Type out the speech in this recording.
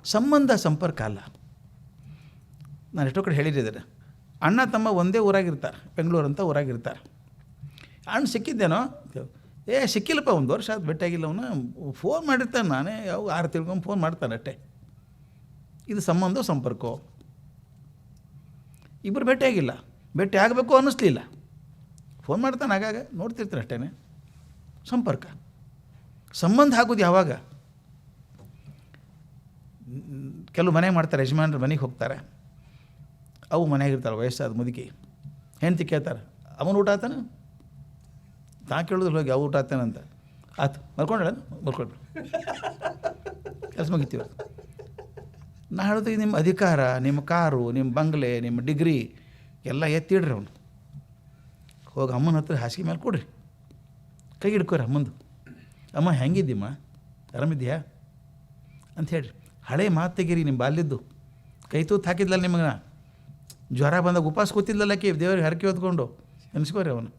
ಸಂಬಂಧ ಸಂಪರ್ಕ ಅಲ್ಲ. ನಾನು ಎಷ್ಟೋ ಕಡೆ ಹೇಳಿದ್ದಾರೆ, ಅಣ್ಣ ತಮ್ಮ ಒಂದೇ ಊರಾಗಿರ್ತಾರೆ, ಬೆಂಗಳೂರು ಅಂತ ಊರಾಗಿರ್ತಾರೆ. ಅಣ್ಣ ಸಿಕ್ಕಿದ್ದೇನೋ, ಸಿಕ್ಕಿಲ್ಲಪ್ಪ, 1 ವರ್ಷ ಆದ ಭೇಟಿಯಾಗಿಲ್ಲ, ಅವನು ಫೋನ್ ಮಾಡಿರ್ತಾನೆ, ನಾನೇ ಯಾವ 6 ತಿಳ್ಕೊಂಡು ಫೋನ್ ಮಾಡ್ತಾನೆ ಅಷ್ಟೇ. ಇದು ಸಂಬಂಧ ಸಂಪರ್ಕ. ಇಬ್ಬರು ಭೇಟಿಯಾಗಿಲ್ಲ, ಭೇಟಿ ಆಗಬೇಕು ಅನ್ನಿಸ್ಲಿಲ್ಲ, ಫೋನ್ ಮಾಡ್ತಾನೆ, ಆಗಾಗ ನೋಡ್ತಿರ್ತಾನೆ ಅಷ್ಟೇ. ಸಂಪರ್ಕ. ಸಂಬಂಧ ಆಗೋದು ಯಾವಾಗ? ಕೆಲವು ಮನೆಗೆ ಮಾಡ್ತಾರೆ, ಯಜಮಾನ್ರು ಮನೆಗೆ ಹೋಗ್ತಾರೆ, ಅವು ಮನೆಯಾಗಿರ್ತಾರೆ, ವಯಸ್ಸಾದ ಮುದುಕಿ, ಹೆಂಡ್ತಿ ಕೇಳ್ತಾರೆ, ಅವನು ಊಟ ಆತಾನೆ? ತಾ ಕೇಳೋದಿಲ್ಲ ಹೋಗಿ, ಅವು ಊಟ ಆತಾನೆ ಅಂತ. ಆಯ್ತು, ಮಲ್ಕೊಂಡ ಮಲ್ಕೊಳ್ಬೇಡ, ಕೆಲಸ ಮುಗಿತೀವಿ. ನಾ ಹೇಳೋದು, ನಿಮ್ಮ ಅಧಿಕಾರ, ನಿಮ್ಮ ಕಾರು, ನಿಮ್ಮ ಬಂಗ್ಲೆ, ನಿಮ್ಮ ಡಿಗ್ರಿ ಎಲ್ಲ ಎತ್ತಿಡ್ರಿ. ಅವನು ಹೋಗಿ ಅಮ್ಮನ ಹತ್ರ ಹಾಸಿಗೆ ಮೇಲೆ ಕೊಡ್ರಿ, ಕೈ ಹಿಡ್ಕೊರಿ ಅಮ್ಮಂದು. ಅಮ್ಮ ಹೆಂಗಿದ್ದೀಮ್ಮ, ಆರಾಮಿದ್ಯಾ ಅಂತ ಹೇಳ್ರಿ. ಹಳೆ ಮಾತು ತೆಗೀರಿ, ನಿಮ್ಮ ಬಾಲ್ಯದ್ದು. ಕೈ ತೂತು ಹಾಕಿದ್ಲಲ್ಲ ನಿಮಗೆ, ಜ್ವರ ಬಂದಾಗ ಉಪವಾಸ ಕೂತಿದ್ಲಲ್ಲಕ್ಕೆ ದೇವ್ರಿಗೆ ಹರಕೆ ಹೊತ್ಕೊಂಡು ನೆನೆಸ್ಕೋರಿ ಅವನು.